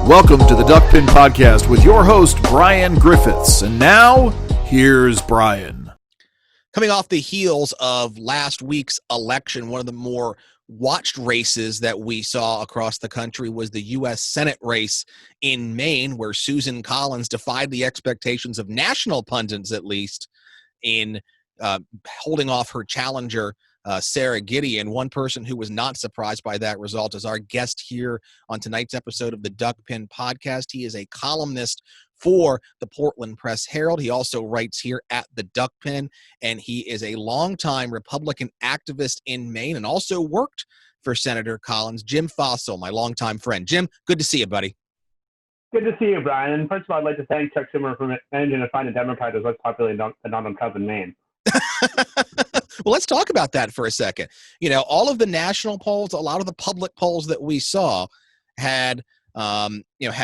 Welcome to the Duckpin Podcast with your host, Brian Griffiths. And now, here's Brian. Coming off the heels of last week's election, one of the more watched races that we saw across the country was the U.S. Senate race in Maine, where Susan Collins defied the expectations of national pundits, at least, in holding off her challenger, Sara Gideon. One person who was not surprised by that result is our guest here on tonight's episode of the Duckpin Podcast. He is a columnist for the Portland Press Herald. He also writes here at the Duckpin, and he is a longtime Republican activist in Maine and also worked for Senator Collins. Jim Fossel, my longtime friend. Jim, good to see you, buddy. Good to see you, Brian. And first of all, I'd like to thank Chuck Schumer for managing to find a Democrat who's less popular than Donald Trump in Maine. Well, let's talk about that for a second. You know, all of the national polls, a lot of the public polls that we saw had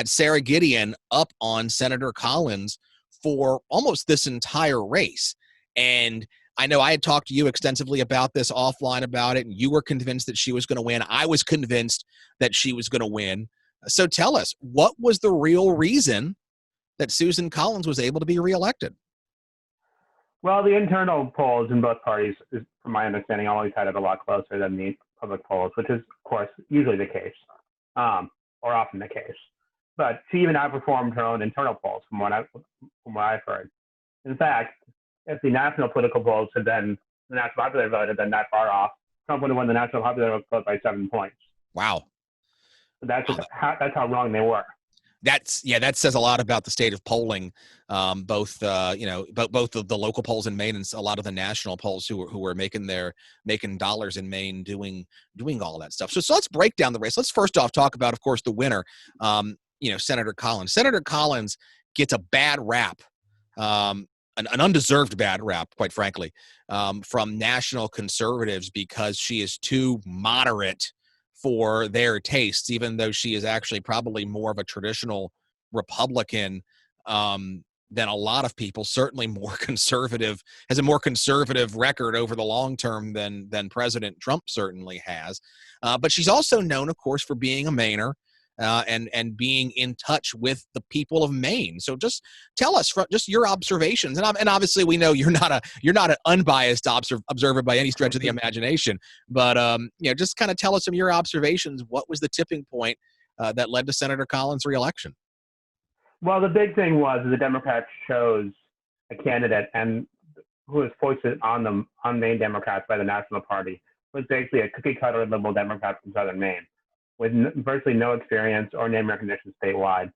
Sara Gideon up on Senator Collins for almost this entire race. And I know I had talked to you extensively about this offline about it, and you were convinced that she was going to win. I was convinced that she was going to win. So tell us, what was the real reason that Susan Collins was able to be reelected? Well, the internal polls in both parties, from my understanding, always had it a lot closer than the public polls, which is, of course, usually the case, or often the case. But she even outperformed her own internal polls, from what I've heard. In fact, if the national political polls had been, the national popular vote had been that far off, Trump would have won the national popular vote by 7 points. Wow. So that's how wrong they were. That says a lot about the state of polling, both of the local polls in Maine and a lot of the national polls who are making dollars in Maine doing all that stuff. So let's break down the race. Let's first off talk about, of course, the winner, Senator Collins. Senator Collins gets a bad rap, an undeserved bad rap, quite frankly, from national conservatives because she is too moderate for their tastes, even though she is actually probably more of a traditional Republican than a lot of people, certainly more conservative, has a more conservative record over the long term than President Trump certainly has. But she's also known, of course, for being a Mainer and being in touch with the people of Maine. So just tell us from just your observations, and obviously we know you're not an unbiased observer by any stretch of the imagination, but just kind of tell us some of your observations. What was the tipping point that led to Senator Collins' reelection? Well, the big thing was the Democrats chose a candidate and who was foisted on Maine Democrats by the National Party, was basically a cookie-cutter liberal Democrat from Southern Maine, with virtually no experience or name recognition statewide.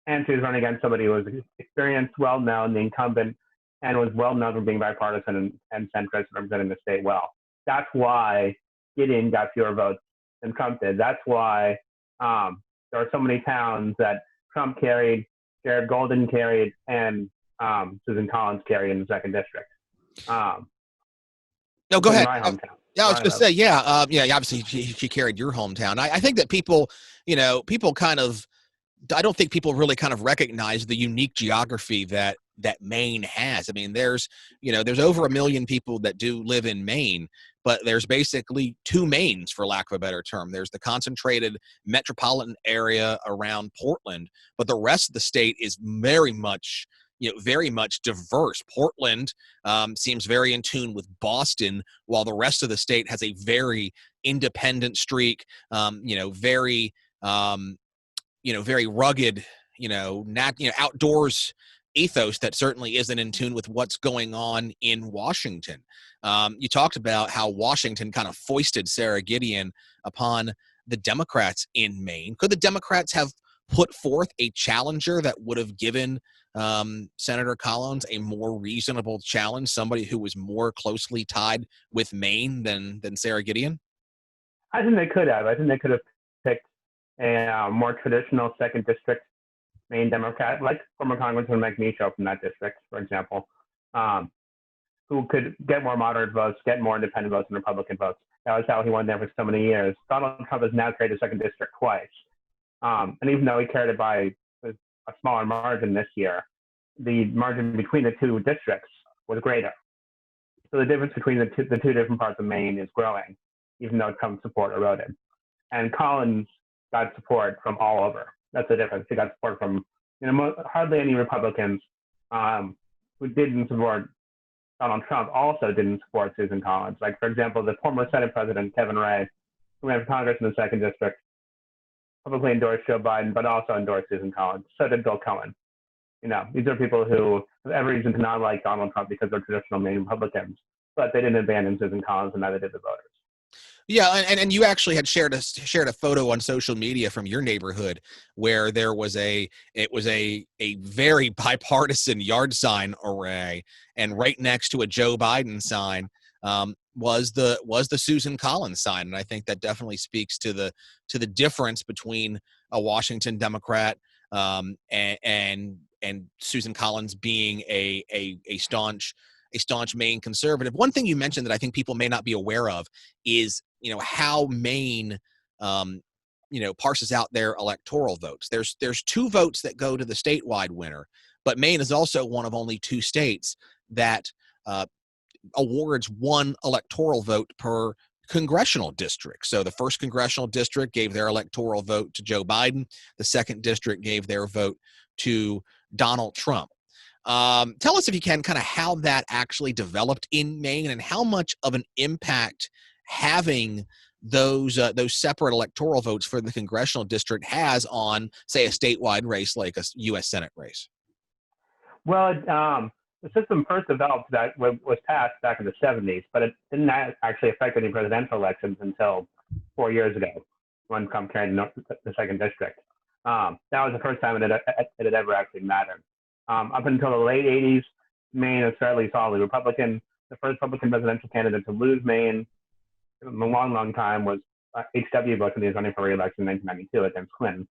And she was running against somebody who was experienced, well-known, the incumbent, and was well-known for being bipartisan and centrist, representing the state well. That's why Gideon got fewer votes than Trump did. That's why there are so many towns that Trump carried, Jared Golden carried, and Susan Collins carried in the 2nd district. No, go ahead. My hometown. Yeah, I was going to say, obviously she carried your hometown. I think that people I don't think people really kind of recognize the unique geography that Maine has. I mean, there's over 1 million people that do live in Maine, but there's basically 2 Maines, for lack of a better term. There's the concentrated metropolitan area around Portland, but the rest of the state is very much diverse. Portland seems very in tune with Boston, while the rest of the state has a very independent streak, very rugged, outdoors ethos that certainly isn't in tune with what's going on in Washington. You talked about how Washington kind of foisted Sara Gideon upon the Democrats in Maine. Could the Democrats have put forth a challenger that would have given Senator Collins a more reasonable challenge, somebody who was more closely tied with Maine than Sara Gideon? I think they could have. I think they could have picked a more traditional 2nd district Maine Democrat, like former Congressman Mike Michaud from that district, for example, who could get more moderate votes, get more independent votes and Republican votes. That was how he won there for so many years. Donald Trump has now carried the 2nd district twice. And even though he carried it by a smaller margin this year, the margin between the 2 districts was greater. So the difference between the two different parts of Maine is growing, even though Trump's support eroded. And Collins got support from all over. That's the difference. She got support from hardly any Republicans who didn't support Donald Trump also didn't support Susan Collins. Like, for example, the former Senate President Kevin Ray, who ran for Congress in the 2nd District, publicly endorsed Joe Biden, but also endorsed Susan Collins. So did Bill Cohen. These are people who have every reason to not like Donald Trump because they're traditional Maine Republicans, but they didn't abandon Susan Collins, and neither did the voters. Yeah, and you actually had shared a photo on social media from your neighborhood where there was a very bipartisan yard sign array, and right next to a Joe Biden sign was the Susan Collins sign, and I think that definitely speaks to the difference between a Washington Democrat and Susan Collins being a staunch Maine conservative. One thing you mentioned that I think people may not be aware of is how Maine parses out their electoral votes. There's 2 votes that go to the statewide winner, but Maine is also one of only 2 states that awards 1 electoral vote per congressional district. So the 1st congressional district gave their electoral vote to Joe Biden. The 2nd district gave their vote to Donald Trump. Tell us, if you can, kind of how that actually developed in Maine and how much of an impact having those separate electoral votes for the congressional district has on, say, a statewide race like a U.S. Senate race. Well, the system first developed that was passed back in the 70s, but it didn't actually affect any presidential elections until 4 years ago when Trump carried the 2nd district. That was the first time it had ever actually mattered. Up until the late 80s, Maine was fairly solidly Republican. The first Republican presidential candidate to lose Maine in a long, long time was H.W. Bush when he was running for re-election in 1992 against Clinton.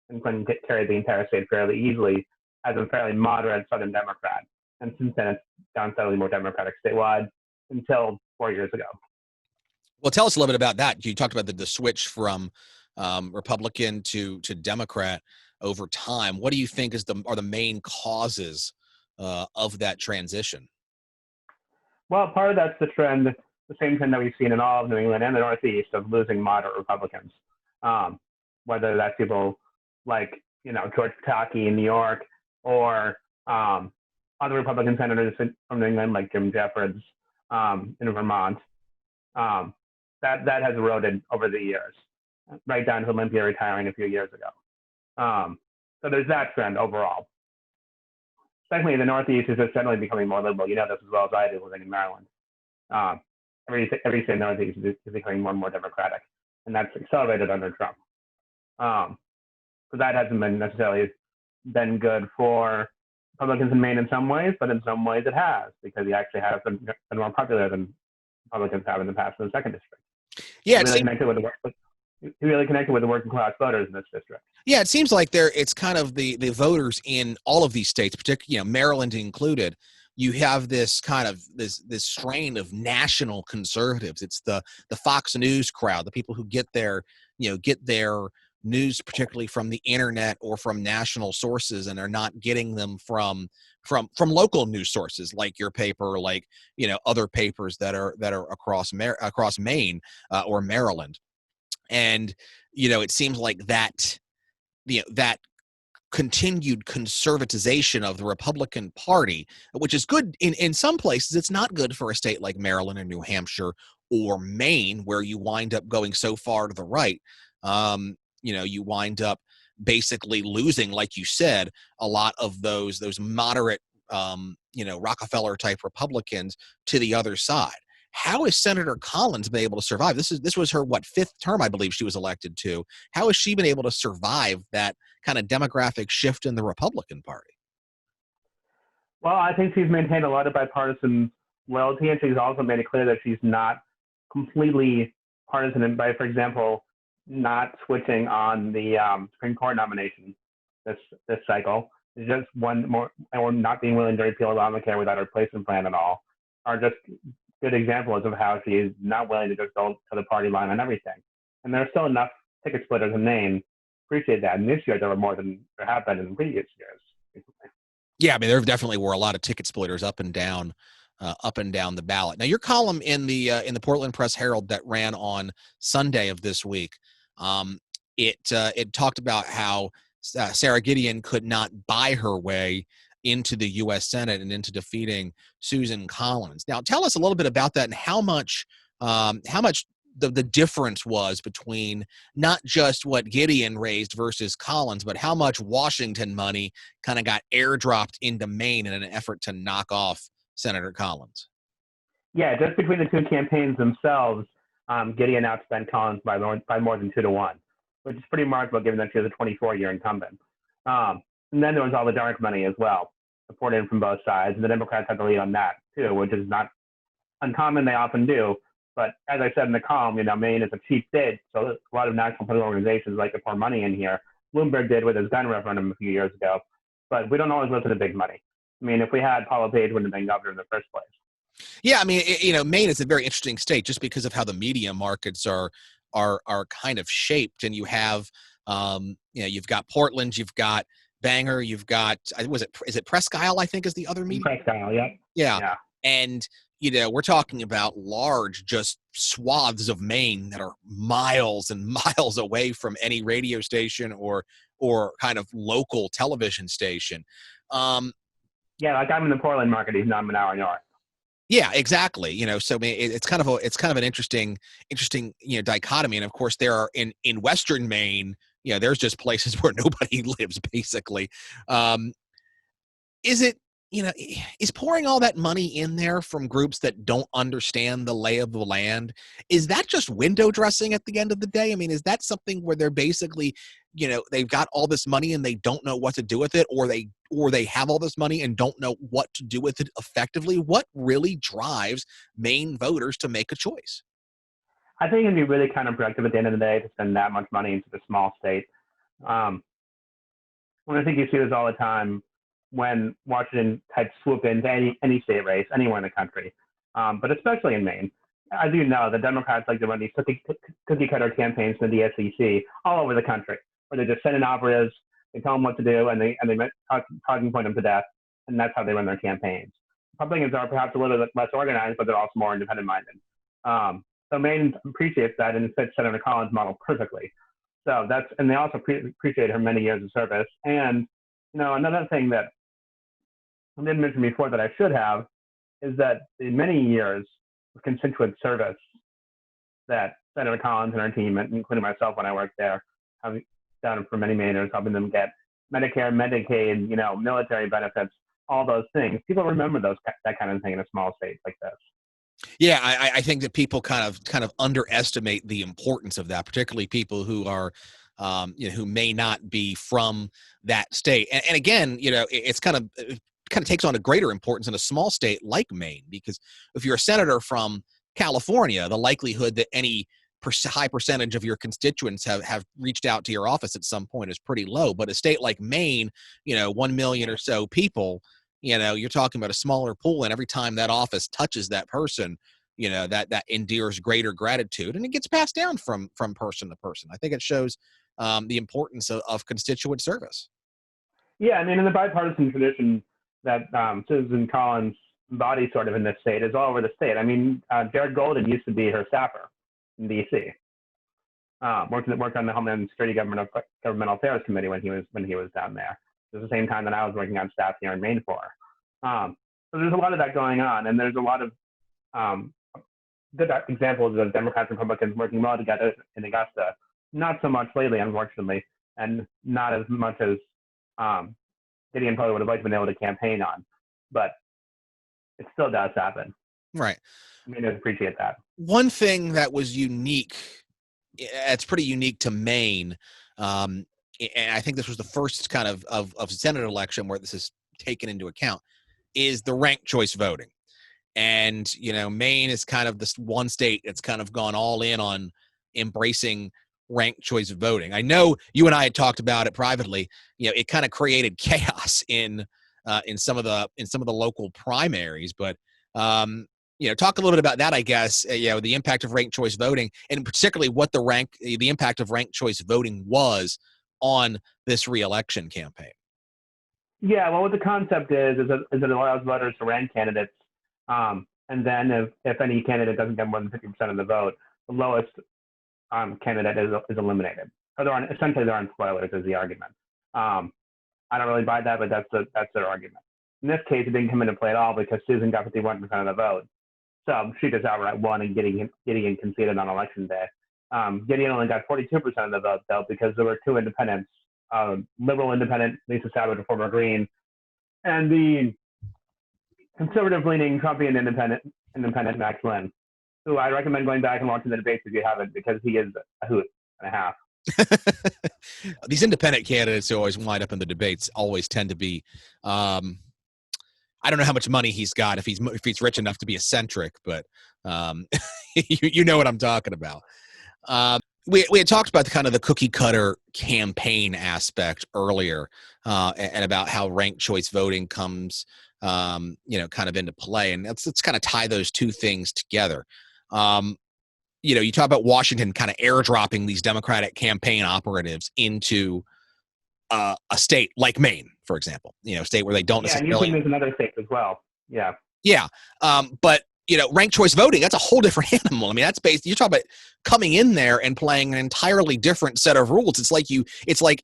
And Clinton carried the entire state fairly easily as a fairly moderate Southern Democrat. And since then, it's gone steadily more Democratic statewide until 4 years ago. Well, tell us a little bit about that. You talked about the switch from Republican to Democrat over time. What do you think are the main causes of that transition? Well, part of that's the trend, the same trend that we've seen in all of New England and the Northeast of losing moderate Republicans. Whether that's people like George Pataki in New York or other Republican senators from New England like Jim Jeffords in Vermont. That has eroded over the years, right down to Olympia retiring a few years ago. So there's that trend overall. Secondly, the Northeast is just generally becoming more liberal. You know this as well as I do, living in Maryland. Every state in the Northeast is becoming more and more Democratic, and that's accelerated under Trump. So that hasn't been necessarily been good for Republicans in Maine in some ways, but in some ways it has, because he actually has been more popular than Republicans have in the past in the 2nd district. Yeah, He really connected with the working class voters in this district. Yeah, it seems like it's kind of the voters in all of these states, particularly Maryland included. You have this kind of this strain of national conservatives. It's the Fox News crowd, the people who get their news particularly from the internet or from national sources, and are not getting them from local news sources like your paper, like other papers that are across Maine or Maryland. And it seems like that continued conservatization of the Republican Party, which is good in some places. It's not good for a state like Maryland or New Hampshire or Maine, where you wind up going so far to the right. You wind up basically losing, like you said, a lot of those moderate, Rockefeller type Republicans to the other side. How has Senator Collins been able to survive? This was her 5th term, I believe she was elected to. How has she been able to survive that kind of demographic shift in the Republican Party? Well, I think she's maintained a lot of bipartisan loyalty, and she's also made it clear that she's not completely partisan by, for example, not switching on the Supreme Court nomination this cycle. It's just one more, or not being willing to repeal Obamacare without a replacement plan at all, are just good examples of how she is not willing to just go to the party line on everything. And there are still enough ticket splitters in Maine. Appreciate that. And this year there were more than there have been in previous years. Yeah, I mean, there definitely were a lot of ticket splitters up and down the ballot. Now, your column in the Portland Press Herald that ran on Sunday of this week, it talked about how Sara Gideon could not buy her way into the U.S. Senate and into defeating Susan Collins. Now, tell us a little bit about that and how much the difference was between not just what Gideon raised versus Collins, but how much Washington money kind of got airdropped into Maine in an effort to knock off Senator Collins. Yeah, just between the two campaigns themselves, Gideon outspent Collins by more than 2-1, which is pretty remarkable given that she was a 24-year incumbent. And then there was all the dark money as well, poured in from both sides, and the Democrats had the lead on that too, which is not uncommon. They often do. But as I said in the column, Maine is a cheap state, so a lot of national political organizations like to pour money in here. Bloomberg did with his gun referendum a few years ago, but we don't always listen to big money. I mean, if we had, Paul LePage wouldn't have been governor in the first place. Yeah, I mean, Maine is a very interesting state just because of how the media markets are kind of shaped, and you have, you've got Portland, you've got Bangor, you've got, is it Presque Isle, I think is the other media? Presque Isle, yeah. Yeah. And, we're talking about large, just swaths of Maine that are miles and miles away from any radio station or kind of local television station. Yeah, like I'm in the Portland market, he's not an hour north. Yeah, exactly. So I mean, it's kind of an interesting, dichotomy. And of course, there are in Western Maine, there's just places where nobody lives, basically. Is pouring all that money in there from groups that don't understand the lay of the land, is that just window dressing at the end of the day? I mean, is that something where they're basically, they've got all this money and they don't know what to do with it, or they have all this money and don't know what to do with it effectively? What really drives Maine voters to make a choice? I think it'd be really counterproductive at the end of the day to spend that much money into the small state. I think you see this all the time when Washington types swoop into any state race anywhere in the country, but especially in Maine. As you know, the Democrats like to run these cookie cutter campaigns to the SEC all over the country, where they just send in operatives, they tell them what to do, and they talking point them to death, and that's how they run their campaigns. Republicans are perhaps a little bit less organized, but they're also more independent-minded. So Maine appreciates that and fits Senator Collins' model perfectly. So and they also appreciate her many years of service. And another thing that I didn't mention before that I should have is that the many years of constituent service that Senator Collins and her team, including myself when I worked there, have done for many Mainers, helping them get Medicare, Medicaid, military benefits, all those things. People remember that kind of thing in a small state like this. Yeah, I think that people kind of underestimate the importance of that, particularly people who are, who may not be from that state. And again, it's kind of takes on a greater importance in a small state like Maine, because if you're a senator from California, the likelihood that any high percentage of your constituents have reached out to your office at some point is pretty low. But a state like Maine, 1 million or so people, you're talking about a smaller pool, and every time that office touches that person, that endears greater gratitude, and it gets passed down from person to person. I think it shows the importance of constituent service. Yeah, I mean, in the bipartisan tradition that Susan Collins embodies sort of in this state is all over the state. I mean, Jared Golden used to be her staffer in D.C. Worked on the Homeland Security Governmental Affairs Committee when he was down there. It was the same time that I was working on staff here in Maine for. So there's a lot of that going on, and there's a lot of good examples of Democrats and Republicans working well together in Augusta. Not so much lately, unfortunately, and not as much as Gideon probably would have liked to been able to campaign on, but it still does happen. Right. I mean, I appreciate that. One thing that was unique, it's pretty unique to Maine, and I think this was the first kind of Senate election where this is taken into account, is the ranked choice voting. And, Maine is kind of this one state that's kind of gone all in on embracing ranked choice voting. I know you and I had talked about it privately. It kind of created chaos in some of the local primaries, but talk a little bit about that, I guess, the impact of ranked choice voting, and particularly what the impact of ranked choice voting was on this reelection campaign. Yeah, well, what the concept is that it allows voters to rank candidates, and then if any candidate doesn't get more than 50% of the vote, the lowest candidate is eliminated. So essentially there aren't spoilers, is the argument. I don't really buy that, but that's their argument. In this case, it didn't come into play at all because Susan got 51% of the vote. So she just outright won, and Gideon conceded on election day. Gideon only got 42% of the vote, though, because there were two independents, liberal independent Lisa Savage, a former Green, and the conservative-leaning Trumpian independent Max Lynn, who I recommend going back and watching the debates if you haven't, because he is a hoot and a half. These independent candidates who always wind up in the debates always tend to be, I don't know how much money he's got if he's rich enough to be eccentric, but you know what I'm talking about. We had talked about the cookie cutter campaign aspect earlier, and about how ranked choice voting comes, kind of into play, and let's kind of tie those two things together. You talk about Washington kind of airdropping these Democratic campaign operatives into a state like Maine, for example, a state where they don't necessarily. Yeah, and you think there's another state as well. Yeah. Yeah. But, ranked choice voting, that's a whole different animal. I mean, that's you're talking about coming in there and playing an entirely different set of rules. It's like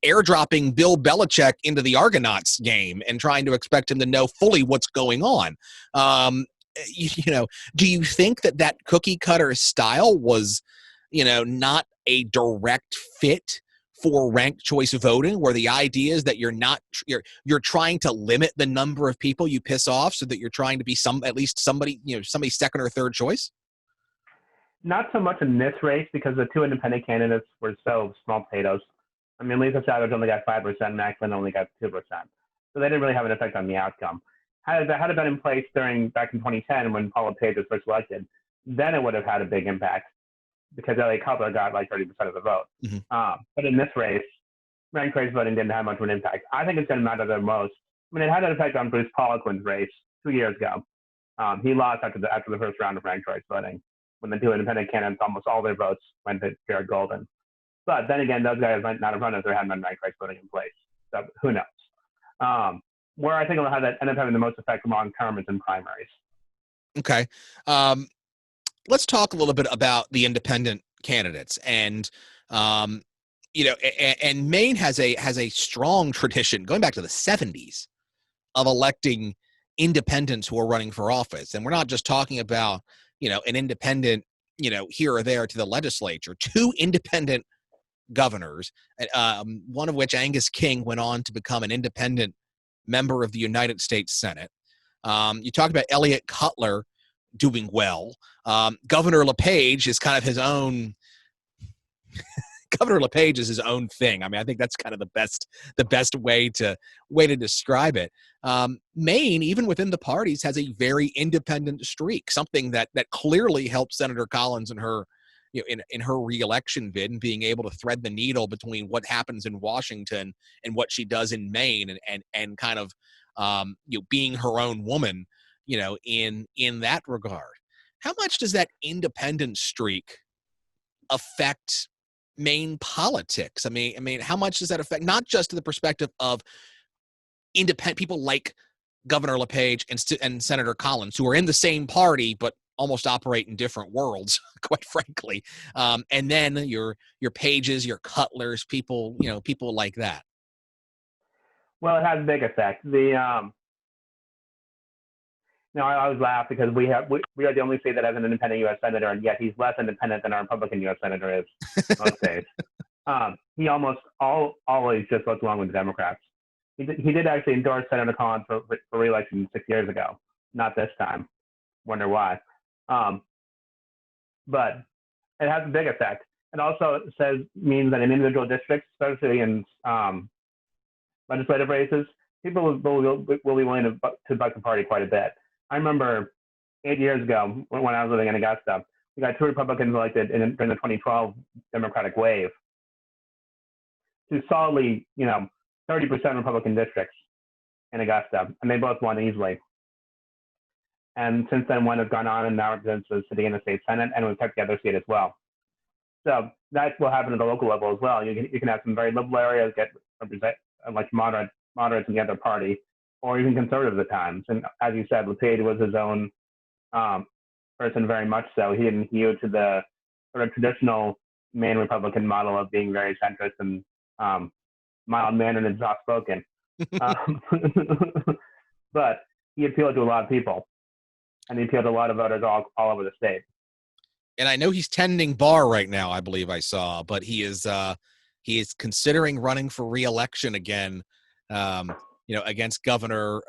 airdropping Bill Belichick into the Argonauts game and trying to expect him to know fully what's going on. Do you think that cookie cutter style was, not a direct fit for ranked choice voting, where the idea is that you're trying to limit the number of people you piss off so that you're trying to be somebody's second or third choice? Not so much in this race, because the two independent candidates were so small potatoes. I mean, Lisa Savage only got 5%, Max Lynn only got 2%. So they didn't really have an effect on the outcome. Had it been in place back in 2010 when Paul LePage was first elected, then it would have had a big impact, because L.A. Cutler got like 30% of the vote. Mm-hmm. But in this race, ranked choice voting didn't have much of an impact. I think it's going to matter the most. I mean, it had an effect on Bruce Poliquin's race 2 years ago. He lost after the first round of ranked choice voting, when the two independent candidates, almost all their votes went to Jared Golden. But then again, those guys might not have run if there hadn't been ranked choice voting in place. So who knows? Where I think it'll end up having the most effect long term is in primaries. Okay. Let's talk a little bit about the independent candidates, and and Maine has a strong tradition going back to the 70s of electing independents who are running for office, and we're not just talking about an independent here or there to the legislature. Two independent governors, one of which, Angus King, went on to become an independent member of the United States Senate. You talked about Elliott Cutler doing well. Governor LePage is kind of his own. Governor LePage is his own thing. I mean, I think that's kind of the best way to describe it. Maine, even within the parties, has a very independent streak, something that clearly helped Senator Collins in her, in her reelection bid, and being able to thread the needle between what happens in Washington and what she does in Maine, and kind of being her own woman, in that regard. How much does that independent streak affect Maine politics? I mean, how much does that affect, not just to the perspective of independent people like Governor LePage and Senator Collins, who are in the same party but almost operate in different worlds, quite frankly, and then your Pages, your Cutlers, people like that? Well, it has a big effect. I always laugh because we are the only state that has an independent U.S. senator, and yet he's less independent than our Republican U.S. senator is most days. He almost always just goes along with the Democrats. He did actually endorse Senator Collins for re-election 6 years ago. Not this time. Wonder why. But it has a big effect. It also means that in individual districts, especially in legislative races, people will be willing to buck the party quite a bit. I remember 8 years ago when I was living in Augusta, we got two Republicans elected during the 2012 Democratic wave to solidly, 30% Republican districts in Augusta, and they both won easily. And since then, one has gone on and now represents the city in the state Senate, and we've kept the other seat as well. So that will happen at the local level as well. You can have some very liberal areas get represent like moderates in the other party, or even conservatives at times. And as you said, LePage was his own person, very much so. He didn't hew to the sort of traditional Maine Republican model of being very centrist and mild-mannered and soft-spoken. But he appealed to a lot of people, and he appealed to a lot of voters all over the state. And I know he's tending bar right now, I believe I saw, but he is considering running for re-election again, against Governor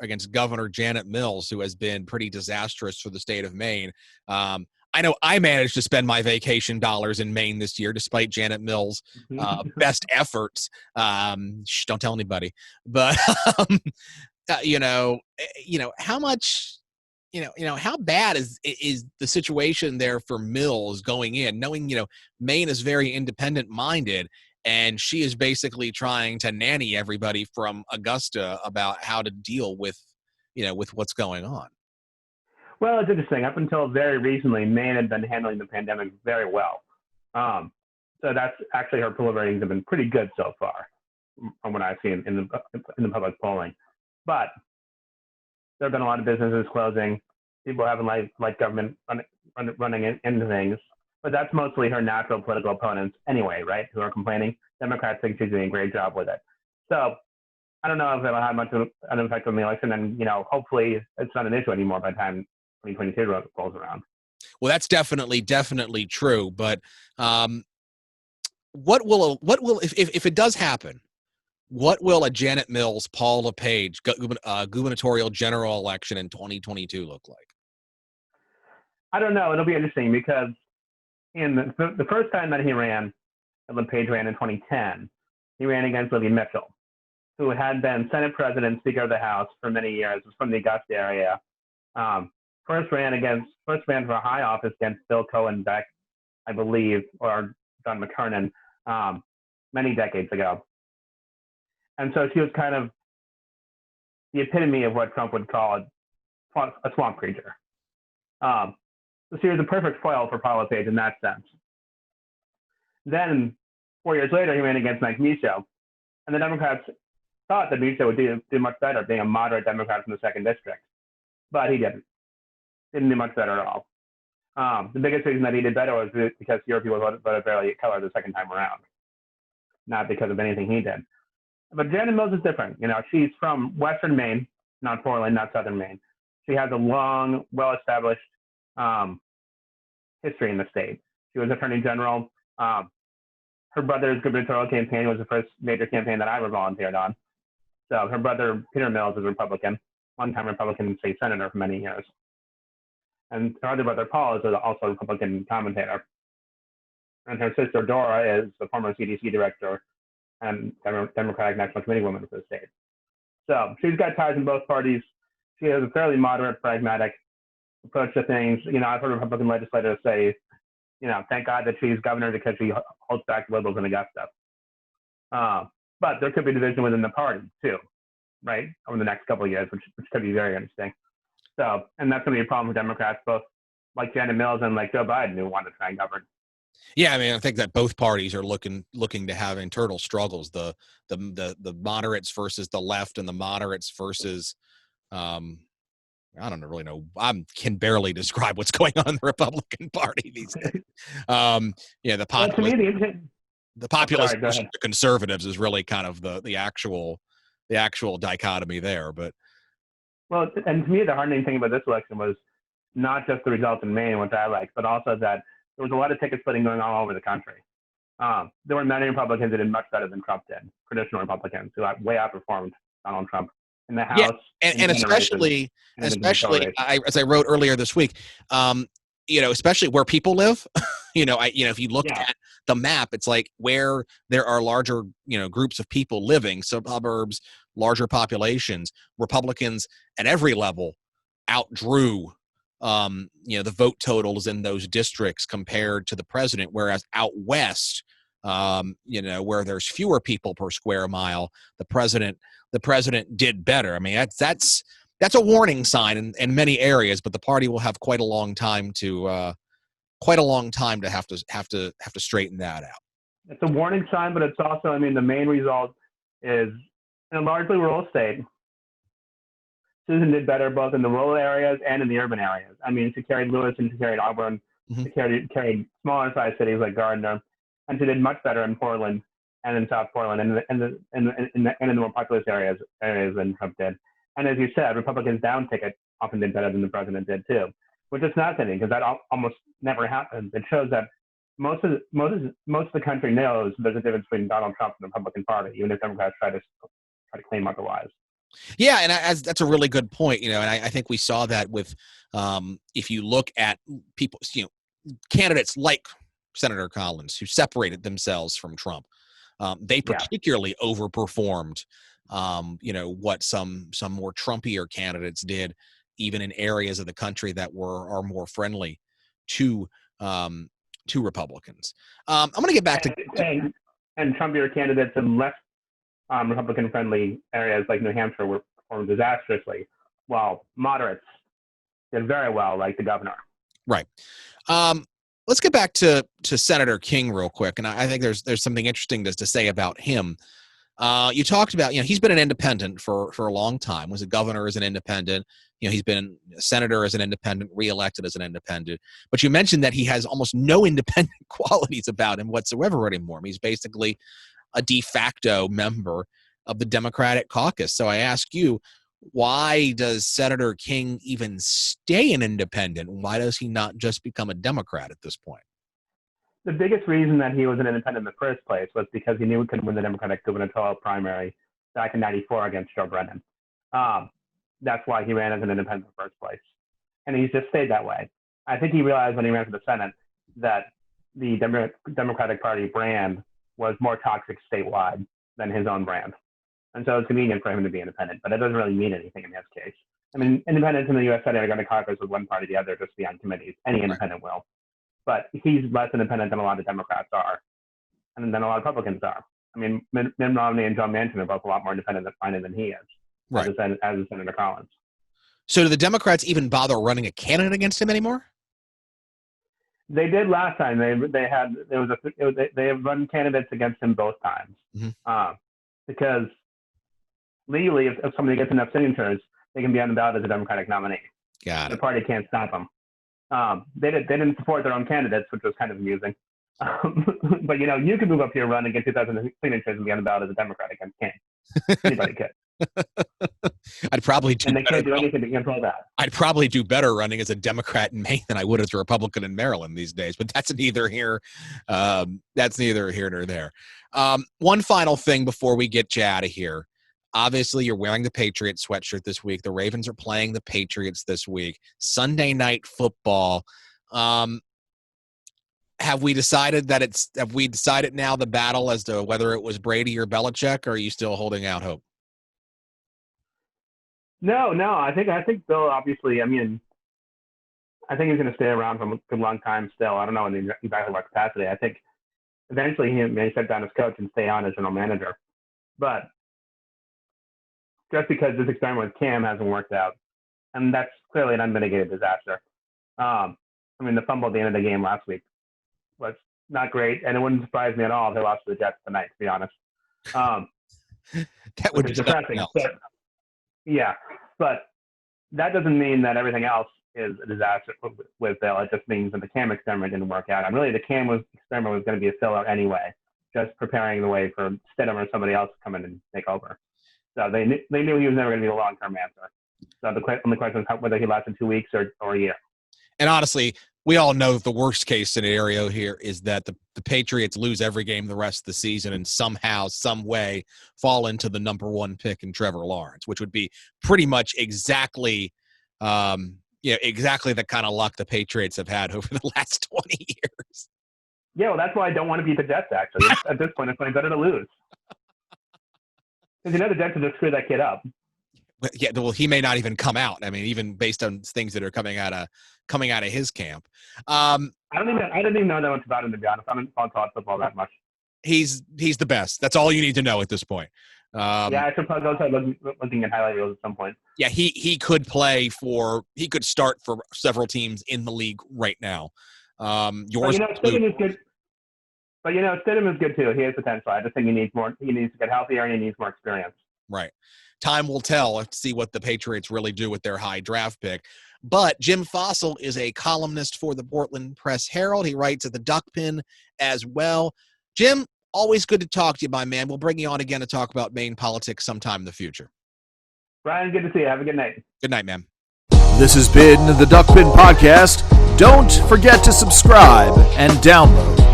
Janet Mills, who has been pretty disastrous for the state of Maine. I know I managed to spend my vacation dollars in Maine this year, despite Janet Mills' best efforts. Don't tell anybody. But how much. How bad is the situation there for Mills going in, knowing, Maine is very independent minded, and she is basically trying to nanny everybody from Augusta about how to deal with what's going on. Well, it's interesting. Up until very recently, Maine had been handling the pandemic very well. So that's actually, her poll ratings have been pretty good so far, from what I've seen in the public polling. But there have been a lot of businesses closing. People haven't liked government running into things. But that's mostly her natural political opponents anyway, right, who are complaining. Democrats think she's doing a great job with it. So I don't know if it'll have much of an effect on the election. And, hopefully it's not an issue anymore by the time 2022 rolls around. Well, that's definitely true. But what will if it does happen? What will a Janet Mills, Paul LePage gubernatorial general election in 2022 look like? I don't know. It'll be interesting because in the first time that LePage ran in 2010, he ran against Libby Mitchell, who had been Senate President, Speaker of the House for many years, was from the Augusta area. First ran for a high office against Bill Cohen back, I believe, or John McKernan, many decades ago. And so she was kind of the epitome of what Trump would call a swamp creature. So she was a perfect foil for Paul LePage in that sense. Then 4 years later, he ran against Mike Michaud, and the Democrats thought that Michaud would do much better, being a moderate Democrat from the 2nd District. But he didn't do much better at all. The biggest reason that he did better was because fewer people voted for Elliott Keller the second time around, not because of anything he did. But Janet Mills is different. She's from Western Maine, not Portland, not Southern Maine. She has a long, well-established history in the state. She was Attorney General. Her brother's gubernatorial campaign was the first major campaign that I ever volunteered on. So her brother, Peter Mills, is a Republican, one-time Republican state senator for many years. And her other brother, Paul, is also a Republican commentator. And her sister, Dora, is the former CDC director and Democratic National Committee woman for the state. So she's got ties in both parties. She has a fairly moderate, pragmatic approach to things. I've heard Republican legislators say, thank God that she's governor because she holds back liberals in Augusta. But there could be division within the party too, right, over the next couple of years, which could be very interesting. So, and that's going to be a problem for Democrats, both like Janet Mills and like Joe Biden, who want to try and govern. Yeah, I mean, I think that both parties are looking to have internal struggles. The moderates versus the left, and the moderates versus, I don't really know. I can barely describe what's going on in the Republican Party these days. The populist versus the conservatives is really kind of the actual dichotomy there. But well, and to me, the heartening thing about this election was not just the results in Maine, which I liked, but also that there was a lot of ticket splitting going on all over the country. There were many Republicans that did much better than Trump did, traditional Republicans who way outperformed Donald Trump in the House. Yeah, and especially, as I wrote earlier this week, especially where people live. If you look at the map, it's like where there are larger, groups of people living, suburbs, larger populations, Republicans at every level outdrew the vote totals in those districts compared to the president, whereas out west, where there's fewer people per square mile, the president did better. I mean, that's a warning sign in many areas, but the party will have quite a long time to have to straighten that out. It's a warning sign, but it's also, the main result is in a largely rural state. Susan did better both in the rural areas and in the urban areas. She carried Lewiston, she carried Auburn, she carried smaller sized cities like Gardner, and she did much better in Portland and in South Portland and in the more populous areas than Trump did. And as you said, Republicans down ticket often did better than the president did too, which is fascinating because that almost never happens. It shows that most of the country knows there's a difference between Donald Trump and the Republican Party, even if Democrats try to claim otherwise. Yeah, and that's a really good point. And I think we saw that with if you look at people, candidates like Senator Collins who separated themselves from Trump. They particularly overperformed, what some more Trumpier candidates did, even in areas of the country that are more friendly to Republicans. I'm going to get back to and Trumpier candidates in less Republican-friendly areas like New Hampshire were performed disastrously, while moderates did very well, like the governor. Right. Let's get back to Senator King real quick, and I think there's something interesting to say about him. You talked about, he's been an independent for a long time. Was a governor as an independent. He's been a senator as an independent, reelected as an independent. But you mentioned that he has almost no independent qualities about him whatsoever anymore. He's basically a de facto member of the Democratic caucus. So I ask you, why does Senator King even stay an independent? Why does he not just become a Democrat at this point? The biggest reason that he was an independent in the first place was because he knew he couldn't win the Democratic gubernatorial primary back in '94 against Joe Brennan. That's why he ran as an independent in the first place. And he's just stayed that way. I think he realized when he ran for the Senate that the Democratic Party brand was more toxic statewide than his own brand. And so it's convenient for him to be independent, but it doesn't really mean anything in this case. I mean, independents in the U.S. Senate are going to caucus with one party or the other just to be on committees. Any independent will. But he's less independent than a lot of Democrats are, and than a lot of Republicans are. I mean, Mitt Romney and Joe Manchin are both a lot more independent than he is, right, as Senator Collins. So do the Democrats even bother running a candidate against him anymore? They did last time. They have run candidates against him both times, because legally, if somebody gets enough signatures, they can be on the ballot as a Democratic nominee. Got it. The party can't stop them. They didn't support their own candidates, which was kind of amusing. But you could move up here, run and get 2,000 signatures and be on the ballot as a Democrat against King. Anybody could. I'd probably do. And they can't do anything to control that. I'd probably do better running as a Democrat in Maine than I would as a Republican in Maryland these days. But that's neither here. That's neither here nor there. One final thing before we get you out of here. Obviously, you're wearing the Patriots sweatshirt this week. The Ravens are playing the Patriots this week. Sunday night football. Have we decided now the battle as to whether it was Brady or Belichick, or are you still holding out hope? No. I think Bill, obviously, I think he's going to stay around for a good long time still. I don't know in exactly what capacity. I think eventually he may step down as coach and stay on as general manager. But just because this experiment with Cam hasn't worked out, and that's clearly an unmitigated disaster. The fumble at the end of the game last week was not great, and it wouldn't surprise me at all if they lost to the Jets tonight, to be honest. That would be depressing. But that doesn't mean that everything else is a disaster with Bill. It just means that the Cam experiment didn't work out. And really, the Cam experiment was going to be a filler anyway, just preparing the way for Stidham or somebody else to come in and take over. So they knew he was never going to be a long-term answer. So the only question is whether he lasted 2 weeks or a year. And honestly, we all know that the worst-case scenario here is that the Patriots lose every game the rest of the season and somehow, some way, fall into the number one pick in Trevor Lawrence, which would be pretty much exactly the kind of luck the Patriots have had over the last 20 years. Yeah, well, that's why I don't want to beat the Jets, actually. At this point, it's probably better to lose. Because the Jets will just screw that kid up. Yeah, well, he may not even come out. Even based on things that are coming out of his camp. I don't even know that much about him, to be honest. I don't follow college football that much. He's the best. That's all you need to know at this point. I should probably go start looking at highlight reels at some point. Yeah, he could start for several teams in the league right now. Stidham is good. But Stidham is good too. He has potential. I just think he needs to get healthier and he needs more experience. Right. Time will tell. Let's see what the Patriots really do with their high draft pick. But Jim Fossel is a columnist for the Portland Press Herald. He writes at the Duckpin as well. Jim, always good to talk to you, my man. We'll bring you on again to talk about Maine politics sometime in the future. Brian, good to see you. Have a good night. Good night, man. This has been the Duckpin Podcast. Don't forget to subscribe and download.